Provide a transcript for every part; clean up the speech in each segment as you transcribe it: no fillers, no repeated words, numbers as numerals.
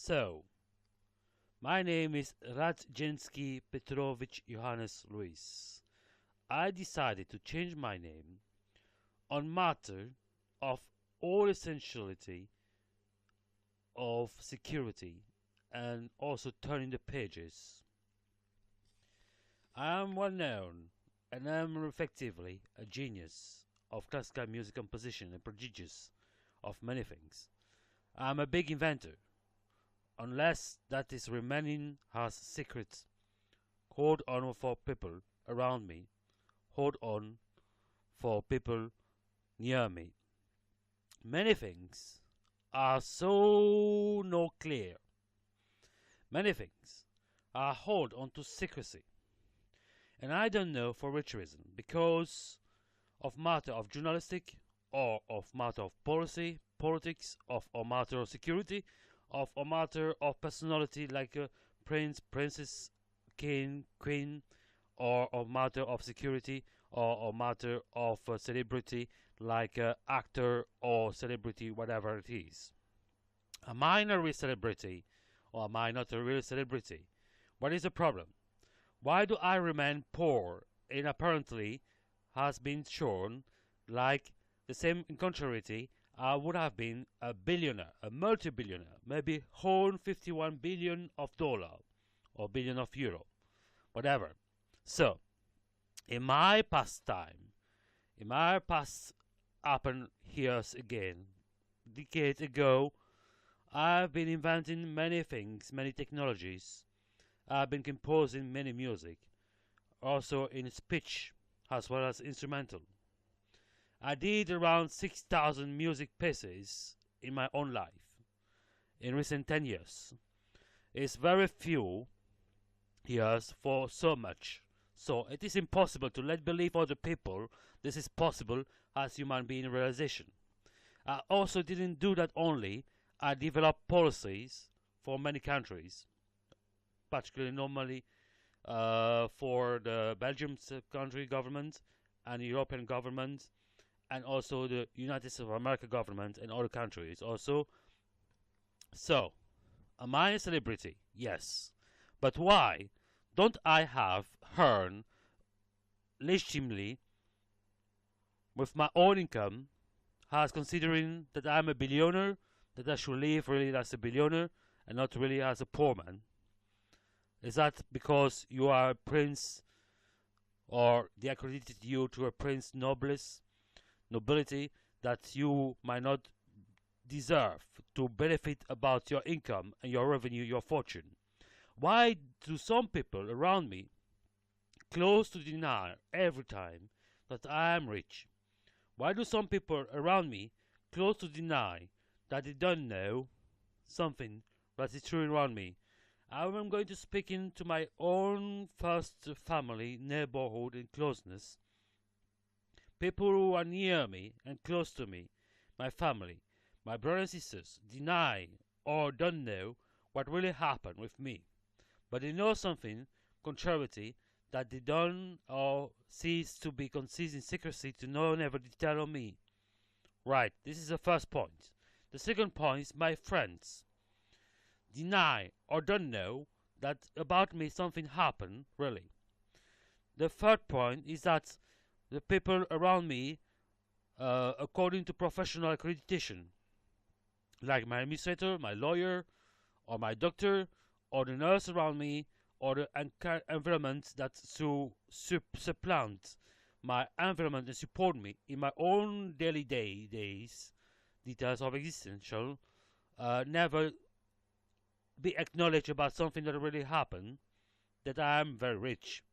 So, my name is Radzinski Petrovich Johannes Luis. I decided to change my name on matter of all essentiality of security and also turning the pages. I am well known and am effectively a genius of classical music composition and prodigious of many things. I am a big inventor, unless that is remaining as secret. Hold on for people around me, hold on for people near me. Many things are so no clear. Many things are hold on to secrecy. And I don't know for which reason, because of matter of journalistic, or of matter of policy, politics, of a matter of security, of a matter of personality like a prince, princess, king, queen, or a matter of security, or a matter of celebrity like actor or celebrity, whatever it is. Am I not a real celebrity, or am I not a real celebrity? What is the problem? Why do I remain poor and apparently has been shown like the same in contrariety I would have been a billionaire, a multi-billionaire, maybe whole 51 billion of dollar or billion of euro, whatever. So, in my pastime, in my past happened years again, decades ago, I've been inventing many things, many technologies. I've been composing many music, also in speech as well as instrumental. I did around 6,000 music pieces in my own life in recent 10 years. It's very few years for so much. So it is impossible to let believe other people this is possible as human being realization. I also didn't do that only. I developed policies for many countries, particularly normally for the Belgium country government and European government, and also the United States of America government and other countries also. So, am I a celebrity? Yes. But why don't I have earned legitimately with my own income, as considering that I'm a billionaire, that I should live really as a billionaire and not really as a poor man? Is that because you are a prince, or they accredited you to a prince nobilis, nobility, that you might not deserve to benefit about your income and your revenue, your fortune? Why do some people around me close to deny every time that I am rich? Why do some people around me close to deny that they don't know something that is true around me? I'm going to speak into my own first family, neighborhood, and closeness. People who are near me and close to me, my family, my brothers and sisters, deny or don't know what really happened with me. But they know something, contrary, that they don't or cease to be concealed in secrecy to know never detail on me. Right, this is the first point. The second point is my friends deny or don't know that about me something happened, really. The third point is that the people around me, according to professional accreditation, like my administrator, my lawyer, or my doctor, or the nurse around me, or the environment that supplant my environment and support me in my own daily days, details of existential, never be acknowledged about something that really happened, that I am very rich.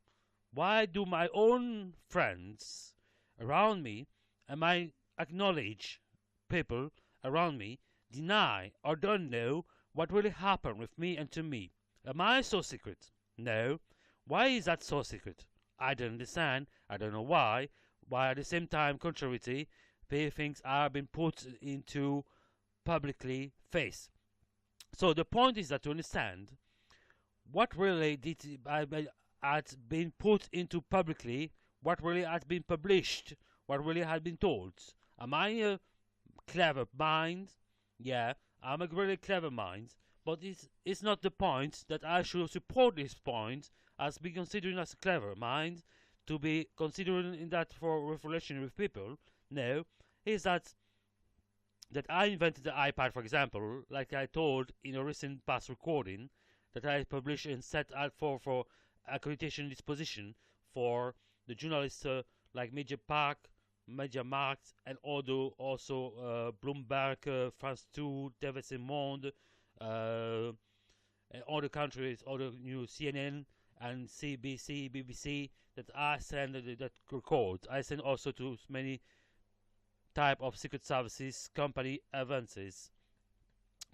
Why do my own friends around me and my acknowledged people around me deny or don't know what really happened with me and to me? Am I so secret? No. Why is that so secret? I don't understand. I don't know why. Why at the same time, contrary, things are being put into publicly face. So the point is that to understand what really had been put into publicly, what really had been published, what really had been told. Am I a clever mind? Yeah, I'm a really clever mind, But it's not the point that I should support this point as be considering as a clever mind to be considering in that for relation with people. No, is that I invented the iPad, for example, like I told in a recent past recording that I published and set out for accreditation disposition for the journalists like Media Park, Media Markt, and also Bloomberg, France 2, TVC Monde, and other countries, other CNN and CBC, BBC, that I send that records. I send also to many type of secret services company advances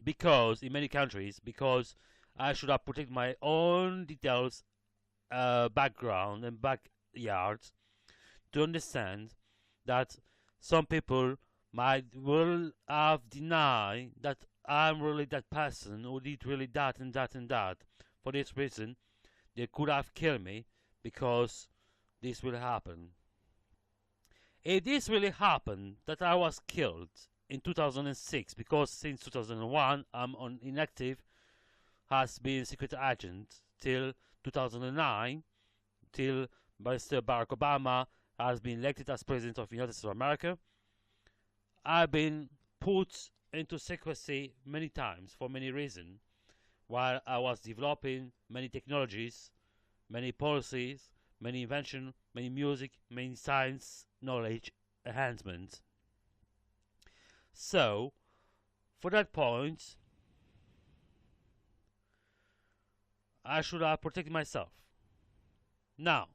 because in many countries because I should have protected my own details, background and backyards to understand that some people might will have denied that I'm really that person who did really that and that and that. For this reason, they could have killed me because this will happen. If this really happened, that I was killed in 2006, because since 2001 I'm on inactive, has been secret agent till 2009, till Mr. Barack Obama has been elected as president of the United States of America. I've been put into secrecy many times for many reasons, while I was developing many technologies, many policies, many invention, many music, many science, knowledge enhancement. So, for that point, I should have protected myself. Now,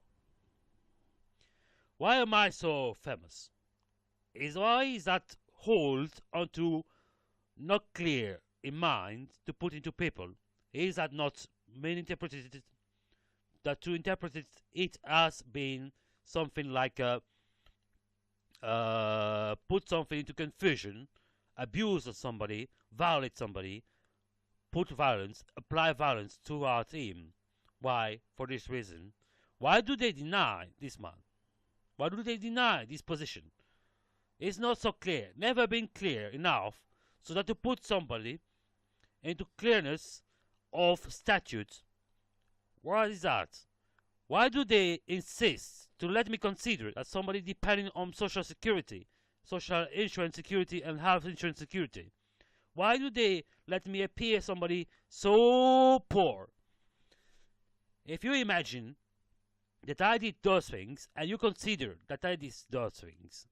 why am I so famous? Why is that hold onto not clear in mind to put into people? Is that not main interpreted that to interpret it as being something like put something into confusion, abuse of somebody, violate somebody, put violence, apply violence toward him. Why? For this reason. Why do they deny this man? Why do they deny this position? It's not so clear, never been clear enough, so that to put somebody into clearness of statute. What is that? Why do they insist to let me consider as somebody depending on social security, social insurance security and health insurance security? Why do they let me appear somebody so poor? If you imagine that I did those things and you consider that I did those things,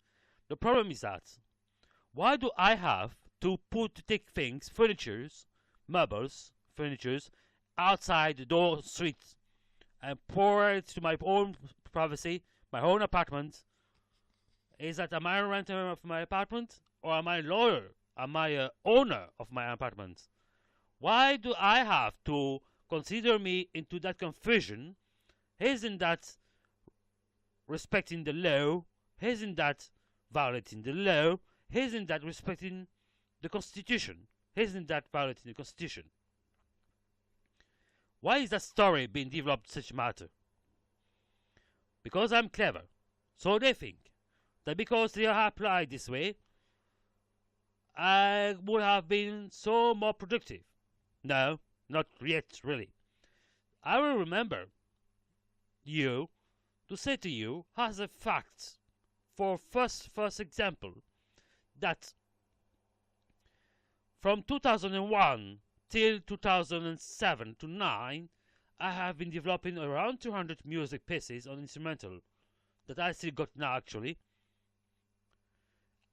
the problem is that why do I have to take things, furnitures, meubles, furnitures, outside the door street and pour it to my own privacy, my own apartment? Is that am I a renter of my apartment or am I a lawyer? Am I a owner of my apartment? Why do I have to consider me into that confusion? Isn't that respecting the law? Isn't that violating the law? Isn't that respecting the Constitution? Isn't that violating the Constitution? Why is that story being developed such matter? Because I'm clever. So they think that because they are applied this way, I would have been so more productive. No, not yet, really. I will remember you to say to you as a fact, for first example, that from 2001 till 2007 to 9, I have been developing around 200 music pieces on instrumental that I still got now actually.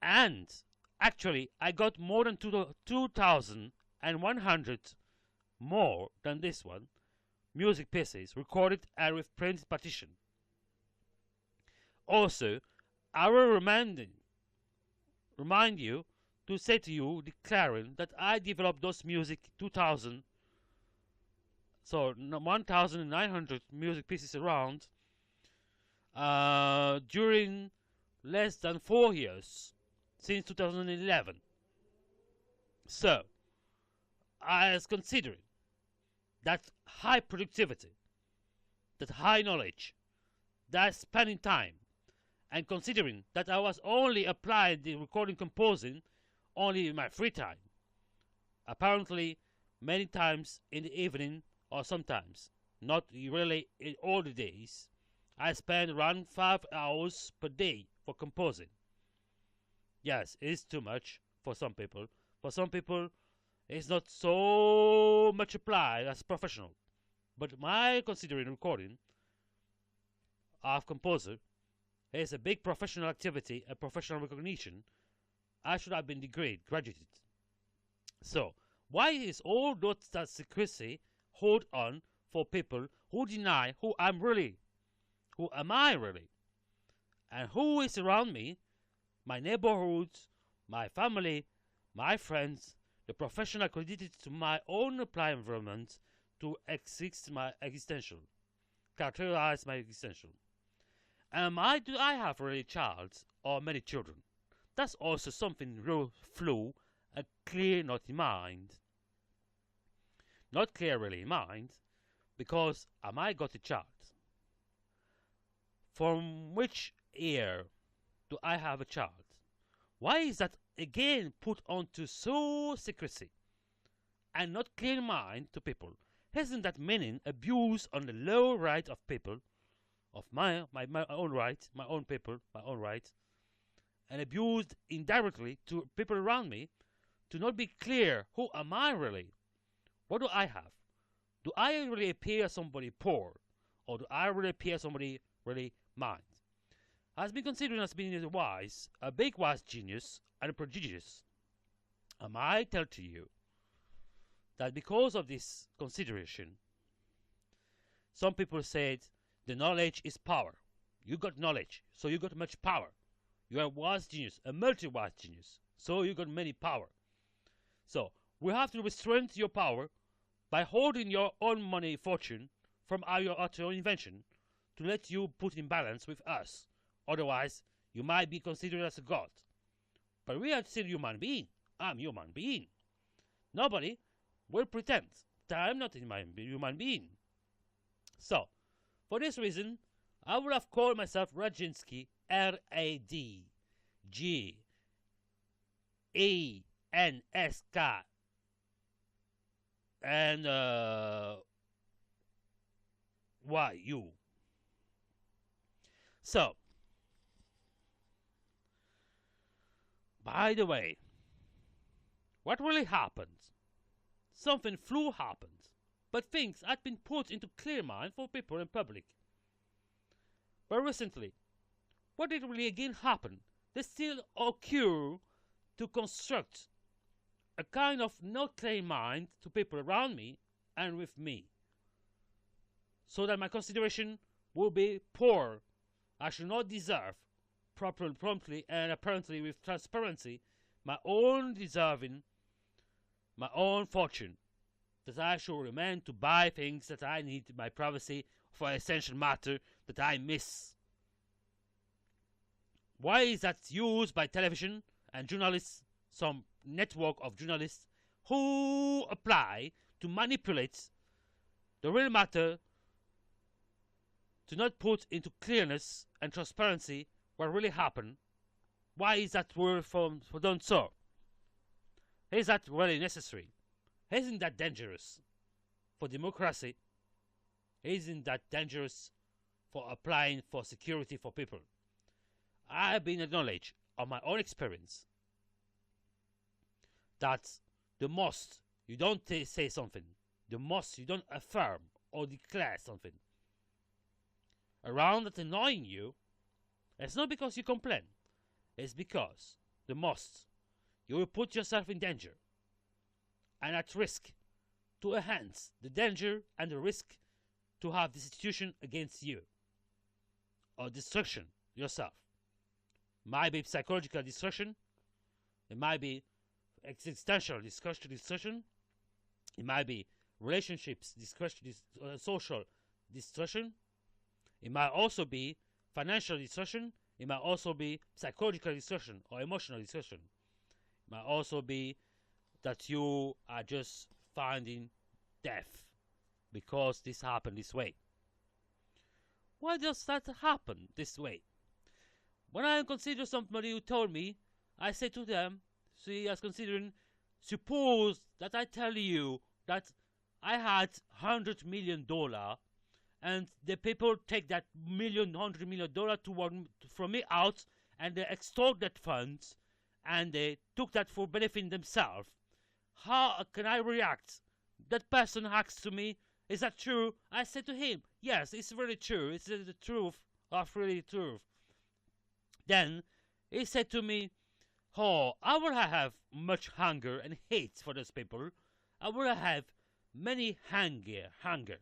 And actually, I got more than 2,100 more than this one music pieces recorded and with printed partition. Also, I will remind you to say to you, declaring that I developed those music 1,900 music pieces around during less than 4 years, since 2011. So, I was considering that high productivity, that high knowledge, that spending time, and considering that I was only applying the recording composing only in my free time. Apparently, many times in the evening, or sometimes, not really in all the days, I spend around 5 hours per day for composing. Yes, it is too much for some people. For some people, it's not so much applied as professional. But my considering recording of composer is a big professional activity, a professional recognition. I should have been graduated. So, why is all that secrecy hold on for people who deny who I'm really? Who am I really? And who is around me? My neighborhoods, my family, my friends, the professional credited to my own applied environment to exist my existential, characterize my existential. Do I have really a child or many children? That's also something real flew and clear not in mind. Not clear really in mind, because am I got a child? From which year do I have a child? Why is that again put onto so secrecy and not clear mind to people? Hasn't that meaning abuse on the low right of people, of my own right, my own people, my own right, and abused indirectly to people around me to not be clear who am I really? What do I have? Do I really appear somebody poor, or do I really appear somebody really mind? Has been considered as being wise, a big wise genius, and prodigious. And I tell to you that because of this consideration, some people said the knowledge is power. You got knowledge, so you got much power. You are a wise genius, a multi-wise genius, so you got many power. So we have to restrain your power by holding your own money fortune from your own invention to let you put in balance with us. Otherwise, you might be considered as a god. But we are still human being. I'm human being. Nobody will pretend that I'm not a human being. So, for this reason, I would have called myself Radzinski, R-A-D-G-E-N-S-K, and Y-U. So, by the way, what really happened? Something flew happened, but things had been put into clear mind for people in public. But recently, what did really again happen? They still occur to construct a kind of not clear mind to people around me and with me, so that my consideration will be poor. I should not deserve promptly and apparently with transparency my own deserving, my own fortune, that I should remain to buy things that I need in my privacy for essential matter that I miss. Why is that used by television and journalists, some network of journalists who apply to manipulate the real matter, to not put into clearness and transparency what really happened? Why is that word for done so? Is that really necessary? Isn't that dangerous for democracy? Isn't that dangerous for applying for security for people? I have been acknowledged of my own experience that the most you don't say something, the most you don't affirm or declare something around that annoying you, it's not because you complain, it's because the most you will put yourself in danger and at risk to enhance the danger and the risk to have this institution against you, or destruction yourself. Might be psychological destruction, it might be existential destruction, it might be relationships social destruction, it might also be financial destruction, it might also be psychological destruction or emotional destruction. It might also be that you are just finding death because this happened this way. Why does that happen this way? When I consider somebody who told me, I say to them, see, as considering, suppose that I tell you that I had $100 million, and the people take that $100 from me out, and they extort that funds, and they took that for benefiting themselves. How can I react? That person asks to me, "Is that true?" I say to him, "Yes, it's really true. It's the truth of really truth." Then he said to me, "Oh, I will have much hunger and hate for those people. I will have many hunger,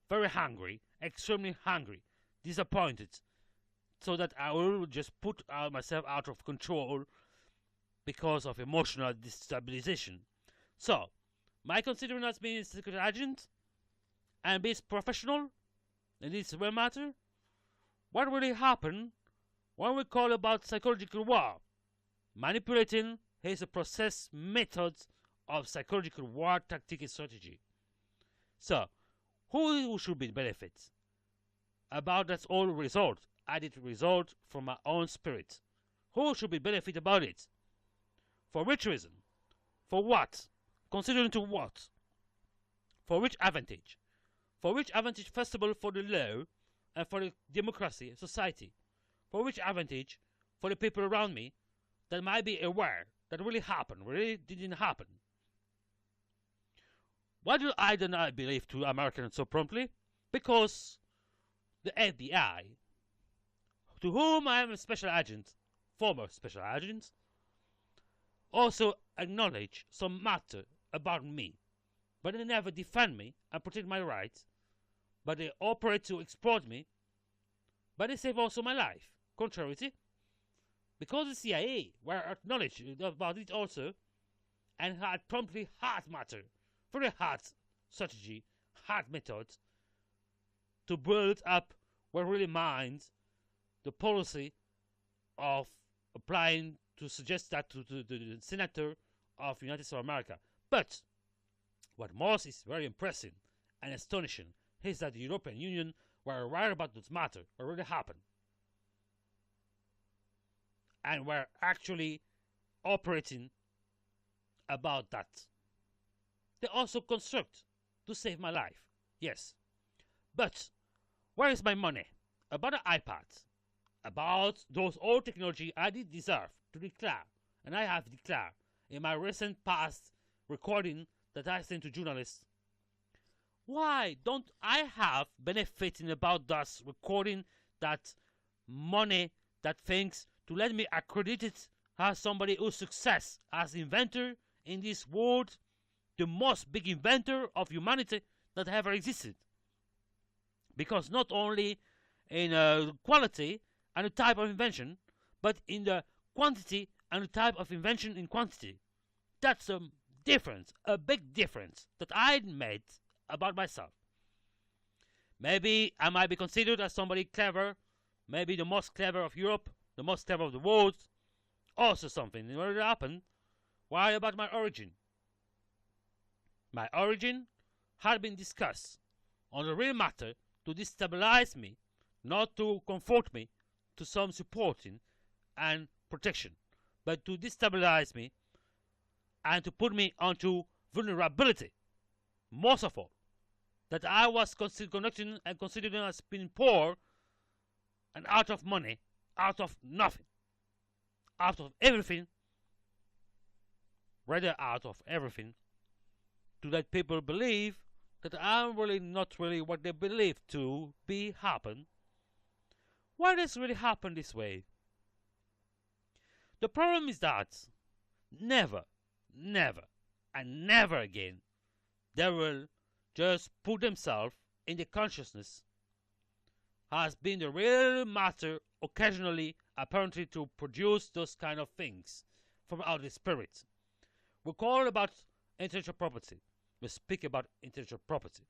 very hungry, extremely hungry, disappointed, so that I will just put myself out of control because of emotional destabilization." So, my considering as being a secret agent and being professional in this real matter, what really happened when we call about psychological war? Manipulating is a process method of psychological war tactic and strategy. So, who should be benefit about that all result, added result from my own spirit? Who should be benefit about it? For which reason? For what? Considering to what? For which advantage? For which advantage, first of all, for the law and for the democracy and society? For which advantage for the people around me that might be aware that really happened, really didn't happen? Why do I not believe to Americans so promptly? Because the FBI, to whom I am a special agent, former special agent, also acknowledge some matter about me, but they never defend me and protect my rights, but they operate to exploit me, but they save also my life. Contrary, because the CIA were acknowledged about it also, and had promptly hard matter, very hard strategy, hard methods to build up what really minds the policy of applying to suggest that to the senator of the United States of America. But what most is very impressive and astonishing is that the European Union were aware about this matter, what really happened, and were actually operating about that. They also construct to save my life, yes. But where is my money? About the iPad, about those old technology I did deserve to declare, and I have declared in my recent past recording that I sent to journalists. Why don't I have benefiting about thus recording that money, that things, to let me accredited as somebody whose success as inventor in this world, the most big inventor of humanity that ever existed? Because not only in quality and the type of invention, but in the quantity and the type of invention in quantity. That's a difference, a big difference that I made about myself. Maybe I might be considered as somebody clever, maybe the most clever of Europe, the most clever of the world. Also something in order to happen. Why about my origin? My origin had been discussed on the real matter to destabilize me, not to comfort me to some supporting and protection, but to destabilize me and to put me onto vulnerability. Most of all, that I was conducting and considering as being poor and out of money, out of nothing, out of everything, rather out of everything, to let people believe that I'm really not really what they believe to be happen. Why does it really happen this way? The problem is that never, and never again they will just put themselves in the consciousness has been the real matter occasionally apparently to produce those kind of things from out the spirit. We call about intellectual property. We speak about intellectual property.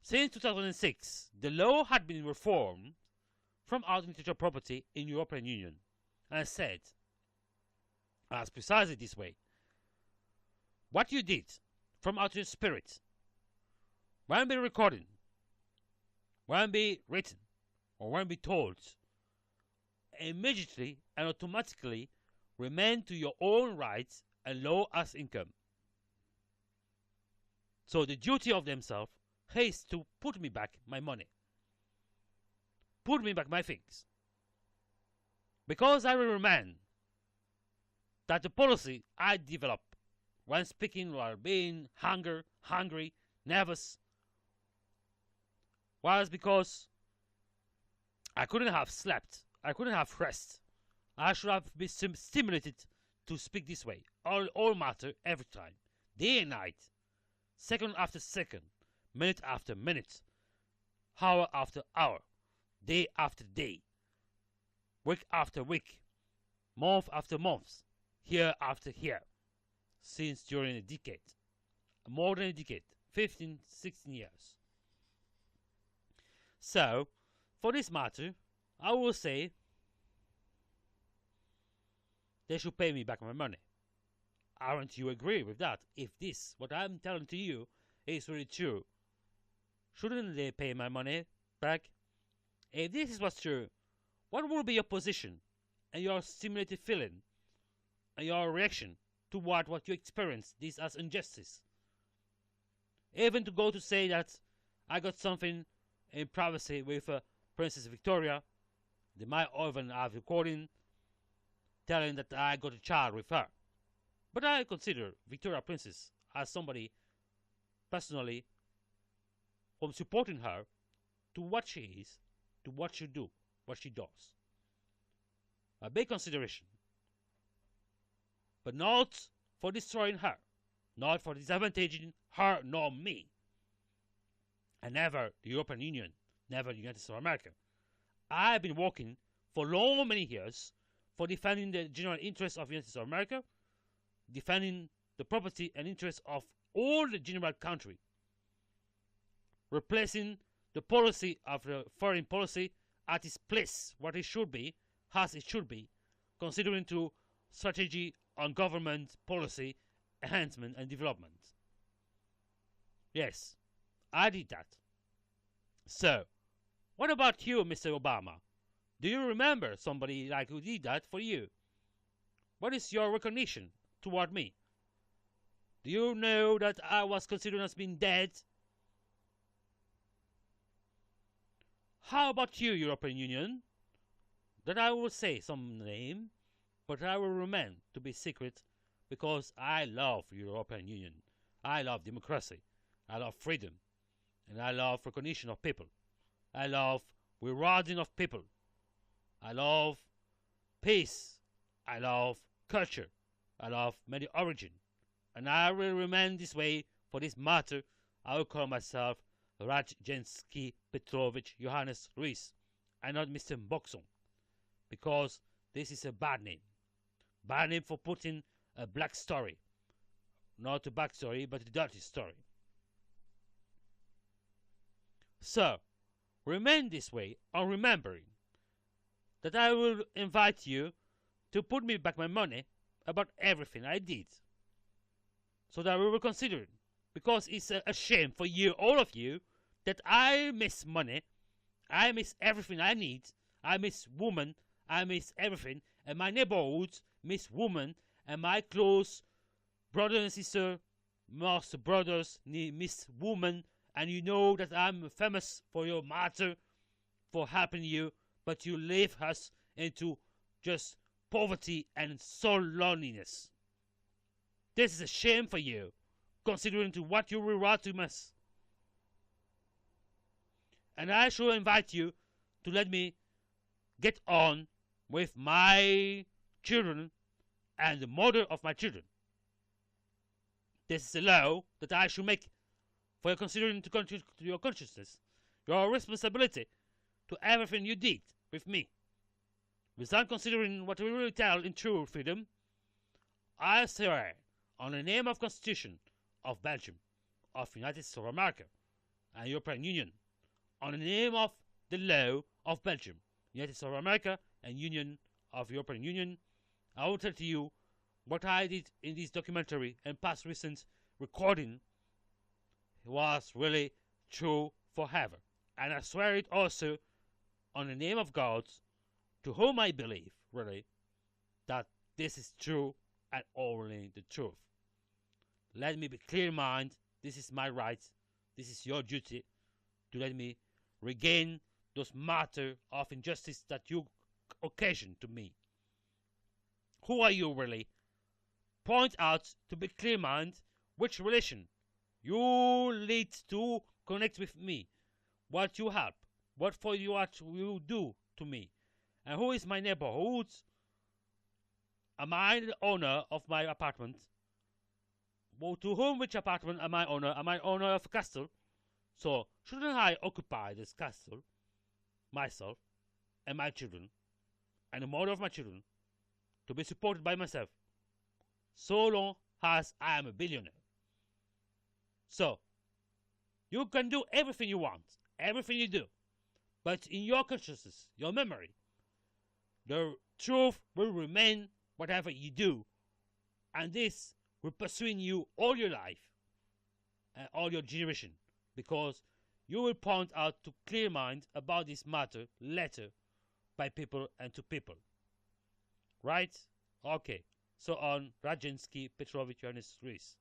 Since 2006, the law had been reformed from out intellectual property in European Union, and said, as precisely this way: what you did from out your spirit won't be recorded, won't be written, or won't be told, immediately and automatically remain to your own rights and law as income. So the duty of themselves is to put me back my money, put me back my things. Because I will remind that the policy I developed when speaking while being hungry, nervous, was because I couldn't have slept, I couldn't have rest. I should have been stimulated to speak this way, all matter, every time, day and night, second after second, minute after minute, hour after hour, day after day, week after week, month after month, year after year, since during a decade, more than a decade, 15, 16 years. So, for this matter, I will say they should pay me back my money. Aren't you agree with that? If this, what I'm telling to you, is really true, shouldn't they pay my money back? If this is what's true, what will be your position and your stimulated feeling and your reaction toward what you experience this as injustice? Even to go to say that I got something in privacy with Princess Victoria, they might even have recording telling that I got a child with her. But I consider Victoria Princess as somebody personally from supporting her to what she is, to what she do, what she does. A big consideration. But not for destroying her, not for disadvantaging her nor me. And never the European Union, never the United States of America. I've been working for long many years for defending the general interests of the United States of America, defending the property and interests of all the general country, replacing the policy of the foreign policy at its place, what it should be, as it should be, considering to strategy on government policy enhancement and development. Yes, I did that. So, what about you, Mr. Obama? Do you remember somebody like who did that for you? What is your recognition toward me? Do you know that I was considered as being dead? How about you, European Union? That I will say some name, but I will remain to be secret because I love European Union. I love democracy. I love freedom. And I love recognition of people. I love rewarding of people. I love peace. I love culture. I love many origin. And I will remain this way for this matter. I will call myself Rajensky Petrovich Johannes Ruiz and not Mr. Boxon, because this is a bad name. Bad name for putting a black story. Not a back story, but a dirty story. So, remain this way on remembering that I will invite you to put me back my money about everything I did. So that we will consider it. Because it's a shame for you, all of you, that I miss money, I miss everything I need, I miss woman, I miss everything, and my neighborhoods miss woman, and my close brother and sister, most brothers miss woman, and you know that I'm famous for your matter, for helping you, but you leave us into just poverty and soul loneliness. This is a shame for you, considering to what you reward to us. And I shall invite you to let me get on with my children and the mother of my children. This is a law that I should make for your considering to your consciousness, your responsibility to everything you did with me. Without considering what we really tell in true freedom, I swear on the name of Constitution of Belgium, of United States of America, and European Union, on the name of the law of Belgium, United States of America, and Union of European Union, I will tell to you what I did in this documentary and past recent recording was really true forever. And I swear it also on the name of God, to whom I believe, really, that this is true and only the truth. Let me be clear in mind This is my right. This is your duty to let me regain those matter of injustice that you occasion to me. Who are you really? Point out to be clear-minded which relation you lead to connect with me, what you help, what for you what you do to me, and who is my neighborhood. Am I the owner of my apartment? Well, to whom which apartment am I owner? Am I owner of a castle? So shouldn't I occupy this castle myself and my children and the mother of my children to be supported by myself so long as I am a billionaire? So you can do everything you want, everything you do, but in your consciousness, your memory, the truth will remain whatever you do, and this will pursuing you all your life and all your generation, because you will point out to clear mind about this matter later by people and to people. Right? Okay. So on Rajinsky Petrovich Ernest Greece.